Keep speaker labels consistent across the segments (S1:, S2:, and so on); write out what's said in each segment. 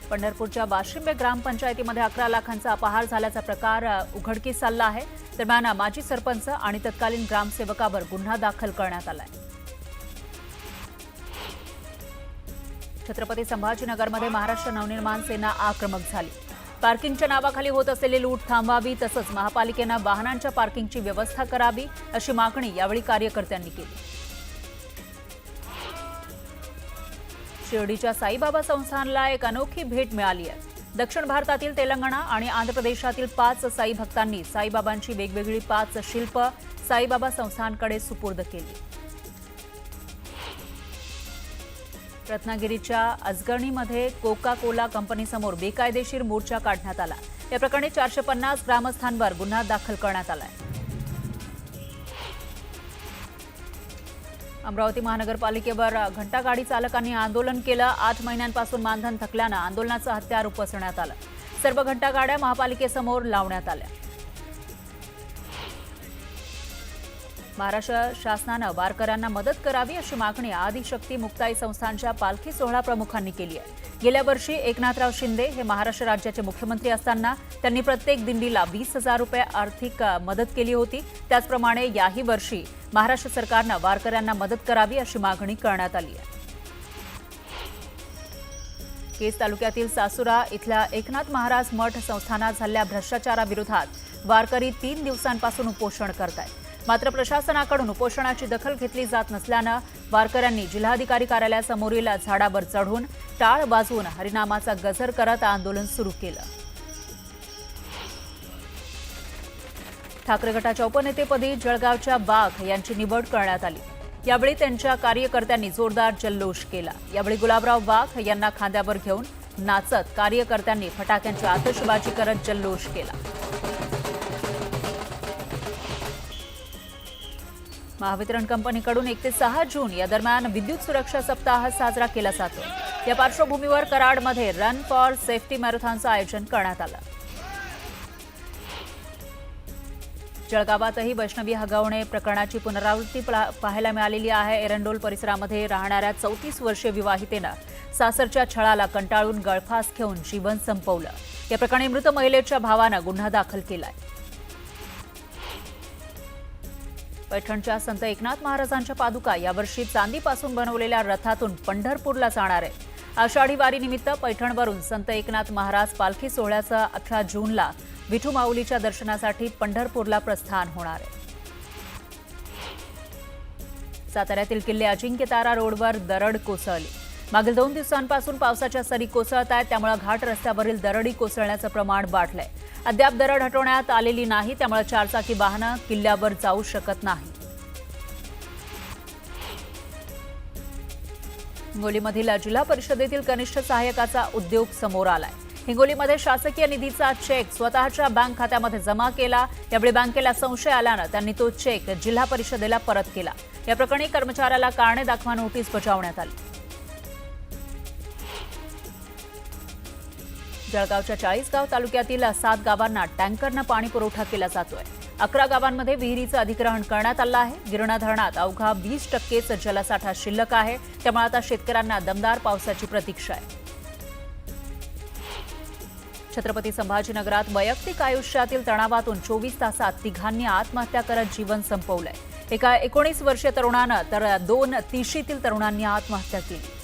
S1: पंढरपूरच्या बाशिंबे ग्रामपंचायतीमध्ये 11 लाखांचा अपहार झाल्याचा प्रकार उघडकीस आला आहे। दरम्यान माजी सरपंच आणि तत्कालीन ग्रामसेवकावर गुन्हा दाखल करण्यात आलाय। छत्रपती संभाजीनगरमध्ये महाराष्ट्र नवनिर्माण सेना आक्रमक झाली। पार्किंगच्या नावाखाली होत असलेली लूट थांबवावी तसंच महापालिकेने वाहनांच्या पार्किंगची व्यवस्था करावी अशी मागणी यावेळी कार्यकर्त्यांनी केली। शिर्डीच्या साईबाबा संस्थानला एक अनोखी भेट मिळाली आहे। दक्षिण भारतातील तेलंगणा आणि आंध्र प्रदेशातील 5 साई भक्तांनी साईबाबांची वेगवेगळी 5 शिल्प साईबाबा संस्थानकडे सुपूर्द केली। रत्नागिरीच्या अजगणीमध्ये कोका कोला कंपनीसमोर बेकायदेशीर मोर्चा काढण्यात आला। या प्रकरणी 450 ग्रामस्थांवर गुन्हा दाखल करण्यात आलाय। अमरावती महानगरपालिकेवर घंटागाडी चालकांनी आंदोलन केलं। 8 महिन्यांपासून मानधन थकल्यानं आंदोलनाचं हत्यार उपसण्यात आलं। सर्व घंटागाड्या महापालिकेसमोर लावण्यात आल्या। महाराष्ट्र शासनानं वारकऱ्यांना मदत करावी अशी मागणी आदिशक्ती मुक्ताई संस्थानच्या पालखी सोहळा प्रमुखांनी केली आहे। गेल्या वर्षी एकनाथराव शिंदे हे महाराष्ट्र राज्याचे मुख्यमंत्री असताना त्यांनी प्रत्येक दिंडीला 20,000 रुपये आर्थिक मदत केली होती। त्याचप्रमाणे याही वर्षी महाराष्ट्र सरकारनं वारकऱ्यांना मदत करावी अशी मागणी करण्यात आली आहे। केज तालुक्यातील सासुरा इथल्या एकनाथ महाराज मठ संस्थानात झालेल्या भ्रष्टाचाराविरोधात वारकरी 3 दिवसांपासून उपोषण करतायत। मात्र प्रशासनाकडून उपोषणाची दखल घेतली जात नसल्यानं वारकऱ्यांनी जिल्हाधिकारी कार्यालयासमोरील झाडावर चढून टाळ वाजवून हरिनामाचा गजर करत आंदोलन सुरू केलं। ठाकरे गटाच्या उपनेतेपदी जळगावच्या वाघ यांची निवड करण्यात आली। यावेळी त्यांच्या कार्यकर्त्यांनी जोरदार जल्लोष केला। यावेळी गुलाबराव वाघ यांना खांद्यावर घेऊन नाचत कार्यकर्त्यांनी फटाक्यांची आतषबाजी करत जल्लोष केला। महावितरण कंपनीकडून 1 ते 6 जून या दरम्यान विद्युत सुरक्षा सप्ताह साजरा केला जातो। या पार्श्वभूमीवर कराडमध्ये रन फॉर सेफ्टी मॅरेथॉनचं आयोजन करण्यात आलं। जळगावातही वैष्णवी हगवणे प्रकरणाची पुनरावृत्ती पाहायला मिळालेली आहे। एरंडोल परिसरामध्ये राहणाऱ्या 34 वर्षीय विवाहितेनं सासरच्या छळाला कंटाळून गळफास घेऊन जीवन संपवलं। या प्रकरणी मृत महिलेच्या भावानं गुन्हा दाखल केलाय। पैठणच्या संत एकनाथ महाराजांच्या पादुका यावर्षी चांदीपासून बनवलेल्या रथातून पंढरपूरला जाणार आहे। आषाढी वारीनिमित्त पैठणवरून संत एकनाथ महाराज पालखी सोहळ्याचं 18 जूनला विठू माऊलीच्या दर्शनासाठी पंढरपूरला प्रस्थान होणार आहे। साताऱ्यातील किल्ले अजिंक्यतारा रोडवर दरड कोसळली। मागील 2 दिवसांपासून पावसाच्या सरी कोसळत आहेत, त्यामुळे घाट रस्त्यावरील दरडी कोसळण्याचं प्रमाण वाढलंय। अद्याप दरड हटवण्यात आलेली नाही, त्यामुळे 4 चाकी वाहनं किल्ल्यावर जाऊ शकत नाही। हिंगोलीमधील जिल्हा परिषदेतील कनिष्ठ सहाय्यकाचा उद्योग समोर आलाय। हिंगोलीमध्ये शासकीय निधीचा चेक स्वतःच्या बँक खात्यामध्ये जमा केला। यावेळी बँकेला संशय आल्यानं त्यांनी तो चेक जिल्हा परिषदेला परत केला। या प्रकरणी कर्मचाऱ्याला कारणे दाखवा नोटीस बजावण्यात आली। जळगावच्या 40गाव तालुक्यातील 7 गावांना टँकरनं पाणी पुरवठा केला जातोय। 11 गावांमध्ये विहिरीचं अधिग्रहण करण्यात आलं आहे। गिरणा धरणात अवघा 20%च जलसाठा शिल्लक आहे, त्यामुळे आता शेतकऱ्यांना दमदार पावसाची प्रतीक्षा आहे। छत्रपती संभाजीनगरात वैयक्तिक आयुष्यातील तणावातून 24 तासात तिघांनी आत्महत्या करत जीवन संपवलंय। एका 19 वर्षीय तरुणानं तर 2 30शीतील तरुणांनी आत्महत्या केली।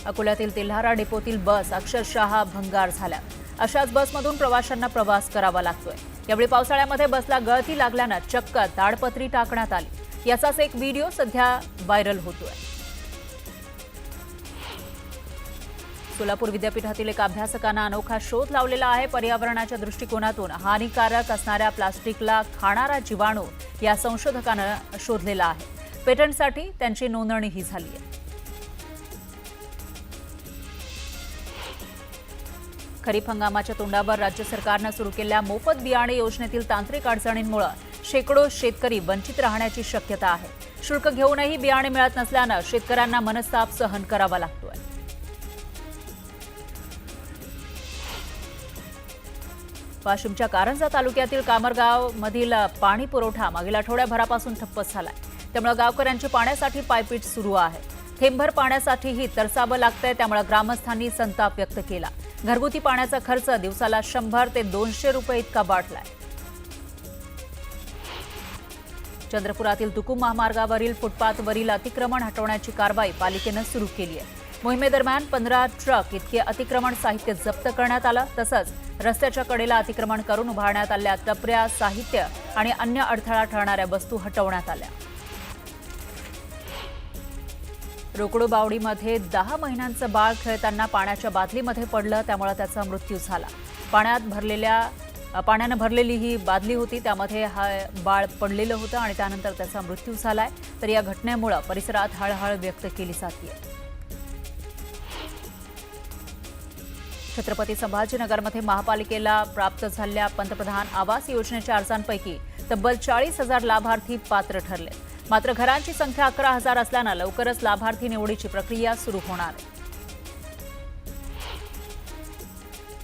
S1: अकोल्यातील तेल्हारा डेपोतील बस अक्षरशः भंगार झाल्या। अशाच बसमधून प्रवाशांना प्रवास करावा लागतोय। यावेळी पावसाळ्यामध्ये बसला गळती लागल्यानं चक्क ताडपत्री टाकण्यात आली। याचाच एक व्हिडिओ सध्या व्हायरल होतोय। सोलापूर विद्यापीठातील एका अभ्यासकानं अनोखा शोध लावलेला आहे। पर्यावरणाच्या दृष्टिकोनातून हानिकारक असणाऱ्या प्लास्टिकला खाणारा जीवाणू या संशोधकानं शोधलेला आहे। पेटंटसाठी त्यांची नोंदणीही झाली आहे। खरीप हंगामाच्या तोंडावर राज्य सरकारनं सुरू केलेल्या मोफत बियाणे योजनेतील तांत्रिक अडचणींमुळे शेकडो शेतकरी वंचित राहण्याची शक्यता आहे। शुल्क घेऊनही बियाणे मिळत नसल्यानं शेतकऱ्यांना मनस्ताप सहन करावा लागतोय। वाशिमच्या कारंजा तालुक्यातील कामरगाव मधील पाणी पुरवठा मागील आठवड्याभरापासून ठप्प झालाय। त्यामुळे गावकऱ्यांची पाण्यासाठी पायपीट सुरू आहे। थेंबभर पाण्यासाठीही तरसावं लागतंय, त्यामुळे ग्रामस्थांनी संताप व्यक्त केला. घरगुती पाण्याचा खर्च दिवसाला 100 ते 200 रुपये इतका वाढलाय. चंद्रपुरातील तुकुम महामार्गावरील फुटपाथवरील अतिक्रमण हटवण्याची कारवाई पालिकेनं सुरू केली आहे. मोहिमेदरम्यान 15 ट्रक इतके अतिक्रमण साहित्य जप्त करण्यात आलं. तसंच रस्त्याच्या कडेला अतिक्रमण करून उभारण्यात आलेल्या टपऱ्या, साहित्य आणि अन्य अडथळा ठरणाऱ्या वस्तू हटवण्यात आल्या. रोकडो बावडीमध्ये 10 महिन्यांचं बाळ खेळताना पाण्याच्या बादलीमध्ये पडलं, त्यामुळे त्याचा मृत्यू झाला. पाण्यानं भरलेली ही बादली होती, त्यामध्ये हा बाळ पडलेलं होतं आणि त्यानंतर त्याचा मृत्यू झालाय. तर या घटनेमुळे परिसरात हळहळ व्यक्त केली जाते. छत्रपती संभाजीनगरमध्ये महापालिकेला प्राप्त झालेल्या पंतप्रधान आवास योजनेच्या अर्जांपैकी तब्बल 40,000 लाभार्थी पात्र ठरले. मात्र घरांची संख्या 11,000 असल्यानं लवकरच लाभार्थी निवडीची प्रक्रिया सुरू होणार आहे.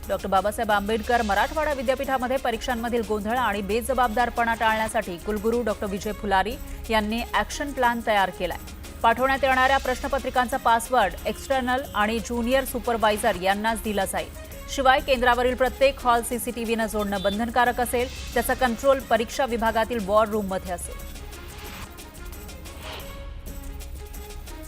S1: डॉ. बाबासाहेब आंबेडकर मराठवाडा विद्यापीठामध्ये परीक्षांमधील गोंधळ आणि बेजबाबदारपणा टाळण्यासाठी कुलगुरू डॉ. विजय फुलारी यांनी ॲक्शन प्लॅन तयार केलाय. पाठवण्यात येणाऱ्या प्रश्नपत्रिकांचा पासवर्ड एक्सटर्नल आणि ज्युनियर सुपरवायझर यांनाच दिला जाईल. शिवाय केंद्रावरील प्रत्येक हॉल सीसीटीव्हीनं जोडणं बंधनकारक असेल. त्याचा कंट्रोल परीक्षा विभागातील वॉर रूममध्ये असेल.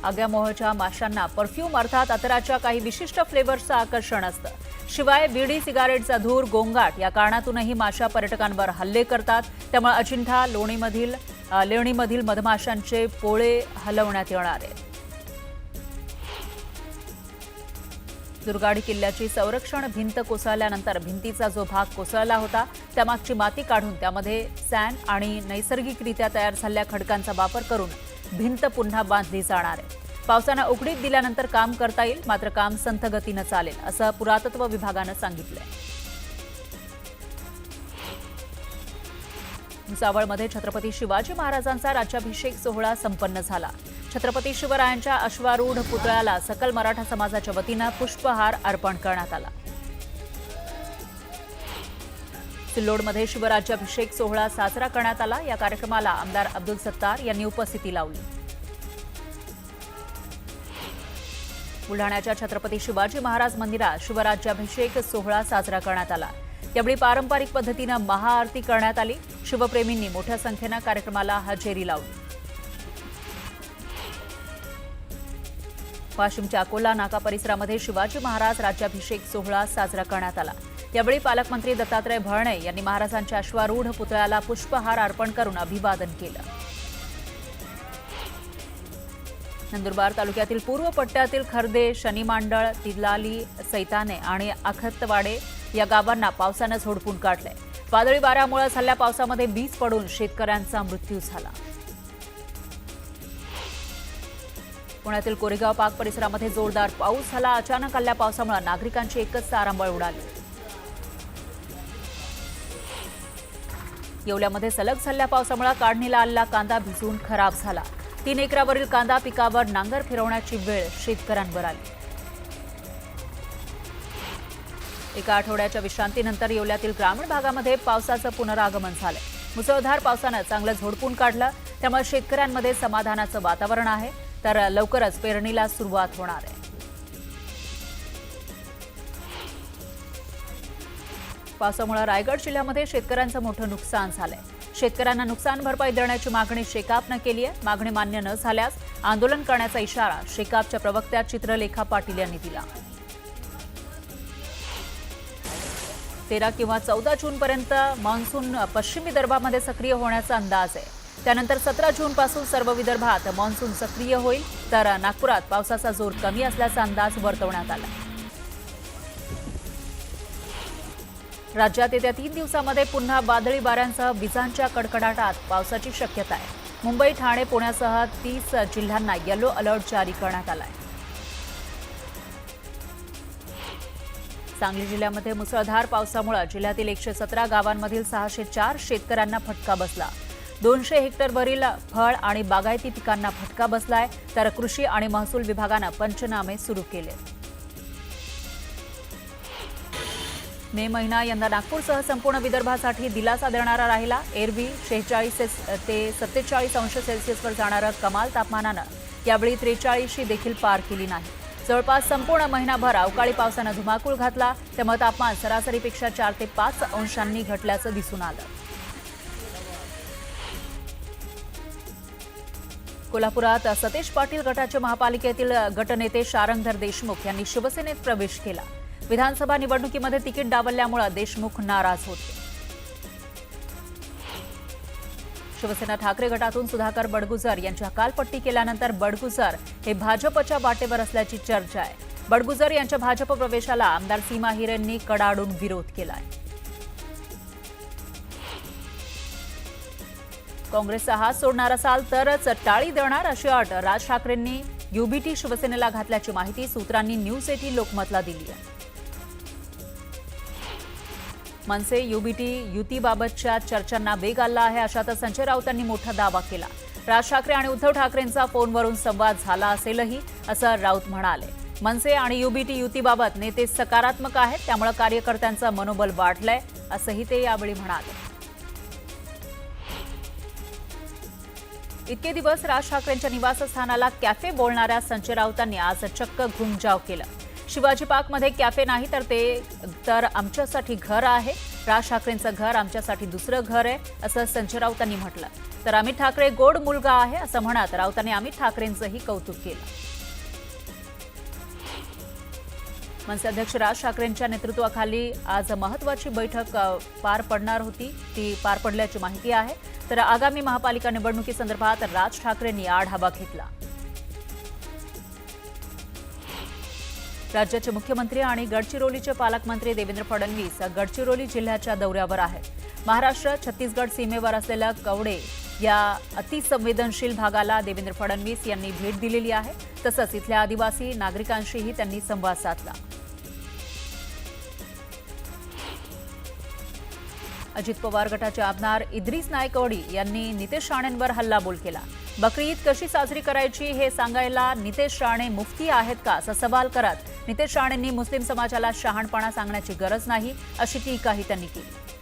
S1: आग्यामोहच्या माशांना परफ्यूम अर्थात अतराच्या काही विशिष्ट फ्लेवर्सचं आकर्षण असतं. शिवाय बीडी, सिगारेटचा धूर, गोंगाट या कारणातूनही माशा पर्यटकांवर हल्ले करतात. त्यामुळे अजिंठा लेणीमधील मधमाशांचे पोळे हलवण्यात येणार आहेत. दुर्गाडी किल्ल्याची संरक्षण भिंत कोसळल्यानंतर भिंतीचा जो भाग कोसळला होता त्यामागची माती काढून त्यामध्ये सँड आणि नैसर्गिकरित्या तयार झालेल्या खडकांचा वापर करून भिंत पुन्हा बांधली जाणार आहे. पावसानं उघडीप दिल्यानंतर काम करता येईल, मात्र काम संथ गतीनं चालेल असं पुरातत्व विभागानं सांगितलंय. भुसावळमध्ये छत्रपती शिवाजी महाराजांचा राज्याभिषेक सोहळा संपन्न झाला. छत्रपती शिवरायांच्या अश्वारूढ पुतळ्याला सकल मराठा समाजाच्या वतीनं पुष्पहार अर्पण करण्यात आला. सिल्लोडमध्ये शिवराज्याभिषेक सोहळा साजरा करण्यात आला. या कार्यक्रमाला आमदार अब्दुल सत्तार यांनी उपस्थिती लावली. बुलढाण्याच्या छत्रपती शिवाजी महाराज मंदिरात शिवराज्याभिषेक सोहळा साजरा करण्यात आला. यावेळी पारंपरिक पद्धतीनं महाआरती करण्यात आली. शिवप्रेमींनी मोठ्या संख्येनं कार्यक्रमाला हजेरी लावली. वाशिमच्या अकोला नाका परिसरामध्ये शिवाजी महाराज राज्याभिषेक सोहळा साजरा करण्यात आला. यावेळी पालकमंत्री दत्तात्रय भरणे यांनी महाराजांच्या अश्वारूढ पुतळ्याला पुष्पहार अर्पण करून अभिवादन केलं. नंदुरबार तालुक्यातील पूर्व पट्ट्यातील खर्दे, शनीमांडळ, तिलाली, सैताने आणि आखतवाडे या गावांना पावसानं झोडपून काढलंय. वादळी वाऱ्यामुळे झालेल्या पावसामध्ये वीज पडून शेतकऱ्यांचा मृत्यू झाला. पुण्यातील कोरेगाव पार्क परिसरामध्ये जोरदार पाऊस झाला. अचानक आलेल्या पावसामुळे नागरिकांची एकच तारांबळ उडाली. येवल्यामध्ये सलग झालेल्या पावसामुळे काढणीला आलेला कांदा भिजून खराब झाला. 3 एकरावरील कांदा पिकावर नांगर फिरवण्याची वेळ शेतकऱ्यांवर आली. एका आठवड्याच्या विश्रांतीनंतर येवल्यातील ग्रामीण भागामध्ये पावसाचं पुनरागमन झालंय. मुसळधार पावसानं चांगलं झोडपून काढलं, त्यामुळे शेतकऱ्यांमध्ये समाधानाचं वातावरण आहे. तर लवकरच पेरणीला सुरुवात होणार आहे. पावसामुळे रायगड जिल्ह्यामध्ये शेतकऱ्यांचं मोठं नुकसान झालंय. शेतकऱ्यांना नुकसान भरपाई देण्याची मागणी शेकापनं केली आहे. मागणी मान्य न झाल्यास आंदोलन करण्याचा इशारा शेकापच्या प्रवक्त्या चित्रलेखा पाटील यांनी दिला. 13 किंवा 14 जूनपर्यंत मान्सून पश्चिम विदर्भामध्ये सक्रिय होण्याचा अंदाज आहे. त्यानंतर 17 जूनपासून सर्व विदर्भात मान्सून सक्रिय होईल. तर नागपुरात पावसाचा जोर कमी असल्याचा अंदाज वर्तवण्यात आला. राज्यात येत्या 3 दिवसांमध्ये पुन्हा वादळी वाऱ्यांसह विजांच्या कडकडाटात पावसाची शक्यता आहे. मुंबई, ठाणे, पुण्यासह 30 जिल्ह्यांना येलो अलर्ट जारी करण्यात आला आहे. सांगली जिल्ह्यामध्ये मुसळधार पावसामुळे जिल्ह्यातील 117 गावांमधील 604 शेतकऱ्यांना फटका बसला. 200 हेक्टरवरील फळ आणि बागायती पिकांना फटका बसलाय. तर कृषी आणि महसूल विभागानं पंचनामे सुरू केले. मे महिना यंदा नागपूरसह संपूर्ण विदर्भासाठी दिलासा देणारा राहिला. एरवी 46 ते 47 अंश सेल्सिअसवर जाणारं कमाल तापमानानं यावेळी 43 देखील पार केली नाही. जवळपास संपूर्ण महिनाभर अवकाळी पावसानं धुमाकूळ घातला, त्यामुळे तापमान सरासरीपेक्षा 4 ते 5 अंशांनी घटल्याचं दिसून आलं. कोल्हापुरात सतेज पाटील गटाचे महापालिकेतील गटनेते शारंगधर देशमुख यांनी शिवसेनेत प्रवेश केला. विधानसभा निवडणुकीमध्ये तिकीट डावलल्यामुळे देशमुख नाराज होते. शिवसेना ठाकरे गटातून सुधाकर बडगुजर यांची हकालपट्टी केल्यानंतर बडगुजर हे भाजपच्या वाटेवर असल्याची चर्चा आहे. बडगुजर यांच्या भाजप प्रवेशाला आमदार सीमा हिरेंनी कडाडून विरोध केलाय. काँग्रेसचा हात सोडणार असाल तरच टाळी देणार अशी अट राज ठाकरेंनी युबीटी शिवसेनेला घातल्याची माहिती सूत्रांनी न्यूज 18 लोकमतला दिली आहे. मनसे युबीटी युतीबाबतच्या चर्चांना वेग आला आहे, अशातच संजय राऊतांनी मोठा दावा केला. राज ठाकरे आणि उद्धव ठाकरेंचा फोनवरून संवाद झाला असेलही, असं राऊत म्हणाले. मनसे आणि युबीटी युतीबाबत नेते सकारात्मक आहेत, त्यामुळे कार्यकर्त्यांचं मनोबल वाढलंय, असंही ते यावेळी म्हणाले. इतके दिवस राज ठाकरेंच्या निवासस्थानाला कॅफे बोलणाऱ्या संजय राऊतांनी आज चक्क घुमजाव केला. शिवाजी पार्कमध्ये कॅफे नाही तर आमच्यासाठी घर आहे. राज ठाकरेंचं घर आमच्यासाठी दुसरं घर आहे, असं संजय राऊतांनी म्हटलं. तर अमित ठाकरे गोड मुलगा आहे असं म्हणत राऊतांनी अमित ठाकरेंचंही कौतुक केलं. मनसे अध्यक्ष राज ठाकरेंच्या नेतृत्वाखाली आज महत्त्वाची बैठक पार पडणार होती, ती पार पडल्याची माहिती आहे. तर आगामी महापालिका निवडणुकीसंदर्भात राज ठाकरेंनी आढावा घेतला. राज्याचे मुख्यमंत्री आणि गडचिरोलीचे पालकमंत्री देवेंद्र फडणवीस गडचिरोली जिल्ह्याच्या दौऱ्यावर आहेत. महाराष्ट्र छत्तीसगड सीमेवर असलेल्या कवडे या अतिसंवेदनशील भागाला देवेंद्र फडणवीस यांनी भेट दिलेली आहे. तसंच इथल्या आदिवासी नागरिकांशीही त्यांनी संवाद साधला. अजित पवार गटाचे आमदार इद्रिस नायकवडी यांनी नितेश राणेंवर हल्लाबोल केला. बकरी ईद कशी साजरी करायची हे सांगायला नितेश राणे मुफ्ती आहेत का, असा सवाल करत नितेश राणेंनी मुस्लिम समाजाला शहाणपणा सांगण्याची गरज नाही, अशी टीकाही त्यांनी केली.